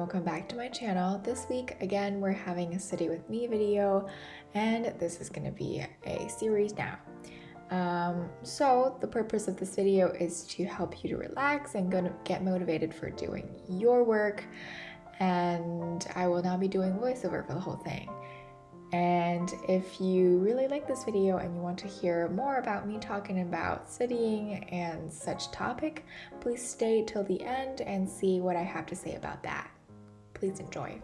welcome back to my channel. This week, again, we're having a study with me video, and this is going to be a series now. So the purpose of this video is to help you to relax and get motivated for doing your work, and I will now be doing voiceover for the whole thing. And if you really like this video and you want to hear more about me talking about studying and such topic, please stay till the end and see what I have to say about that. Please enjoy.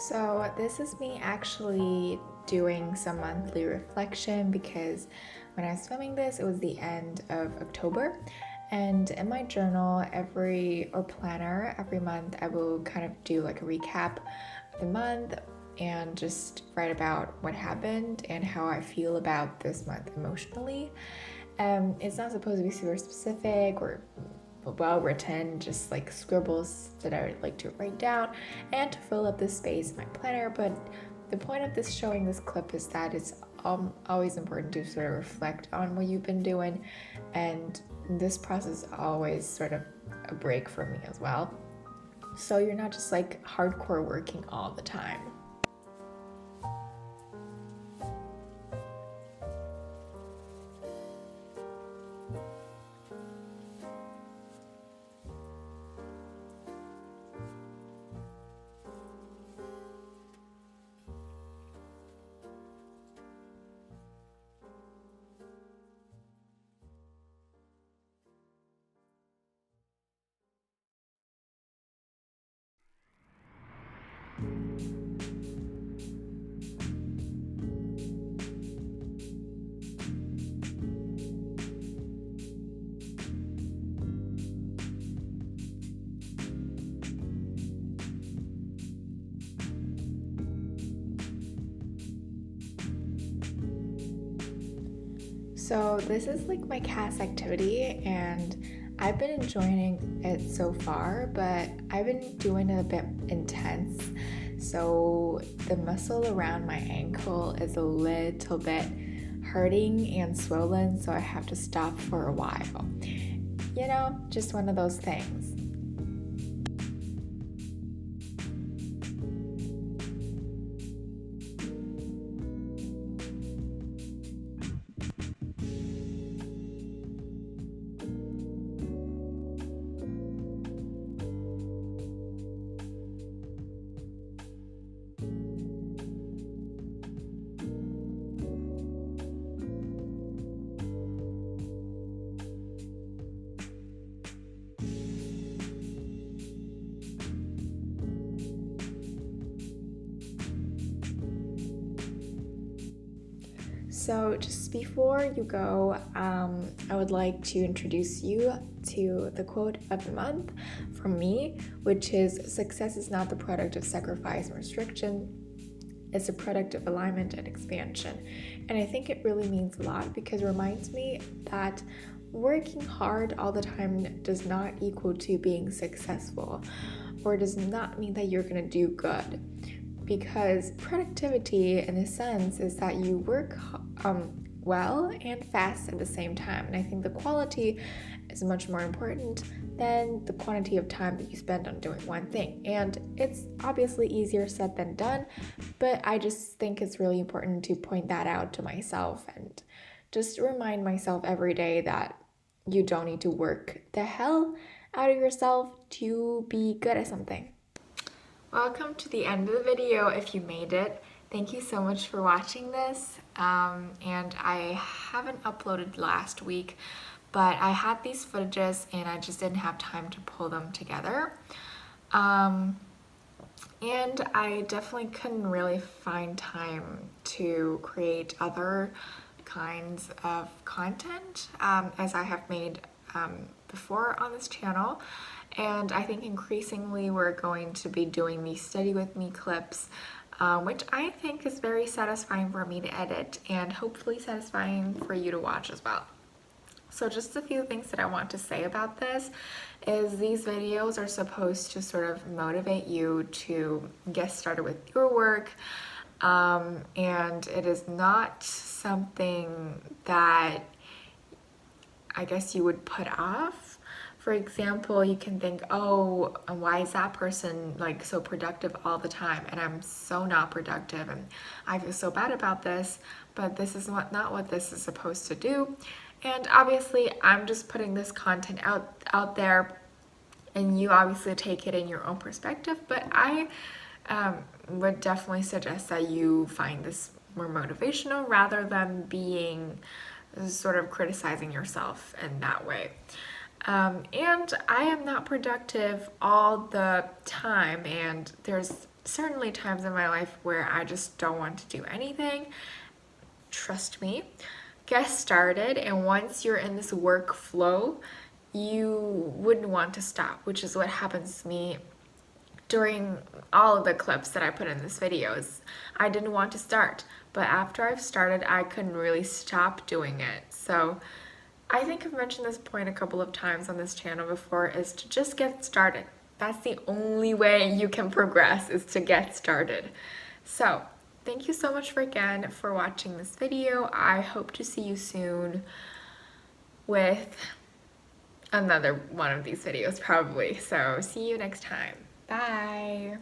So this is me actually doing some monthly reflection because when I was filming this, it was the end of October. And in my journal planner every month, I will kind of do like a recap of the month and just write about what happened and how I feel about this month emotionally. It's not supposed to be super specific or well written, just like scribbles that I would like to write down and to fill up the space in my planner. But the point of this showing this clip is that it's always important to sort of reflect on what you've been doing, and this process is always sort of a break for me as well, so you're not just like hardcore working all the time. So this is like my CAS activity and I've been enjoying it so far, but I've been doing it a bit intense. So the muscle around my ankle is a little bit hurting and swollen, so I have to stop for a while. You know, just one of those things. So just before you go, I would like to introduce you to the quote of the month from me, which is, "Success is not the product of sacrifice and restriction, it's a product of alignment and expansion." And I think it really means a lot because it reminds me that working hard all the time does not equal to being successful, or does not mean that you're gonna do good. Because productivity, in a sense, is that you work well and fast at the same time. And I think the quality is much more important than the quantity of time that you spend on doing one thing. And it's obviously easier said than done, but I just think it's really important to point that out to myself and just remind myself every day that you don't need to work the hell out of yourself to be good at something. Welcome to the end of the video if you made it. Thank you so much for watching this. And I haven't uploaded last week, but I had these footages and I just didn't have time to pull them together. And I definitely couldn't really find time to create other kinds of content as I have made before on this channel. And I think increasingly we're going to be doing these study with me clips, which I think is very satisfying for me to edit and hopefully satisfying for you to watch as well. So just a few things that I want to say about this is these videos are supposed to sort of motivate you to get started with your work, and it is not something that I guess you would put off. For example, you can think, oh, why is that person like so productive all the time and I'm so not productive and I feel so bad about this, but this is not what this is supposed to do. And obviously I'm just putting this content out there and you obviously take it in your own perspective, but I would definitely suggest that you find this more motivational rather than being sort of criticizing yourself in that way. And I am not productive all the time, and there's certainly times in my life where I just don't want to do anything. Trust me, get started, and once you're in this workflow, you wouldn't want to stop, which is what happens to me during all of the clips that I put in this videos. I didn't want to start, but after I've started, I couldn't really stop doing it. So I think I've mentioned this point a couple of times on this channel before, is to just get started. That's the only way you can progress, is to get started. So thank you so much again for watching this video. I hope to see you soon with another one of these videos probably. So see you next time. Bye.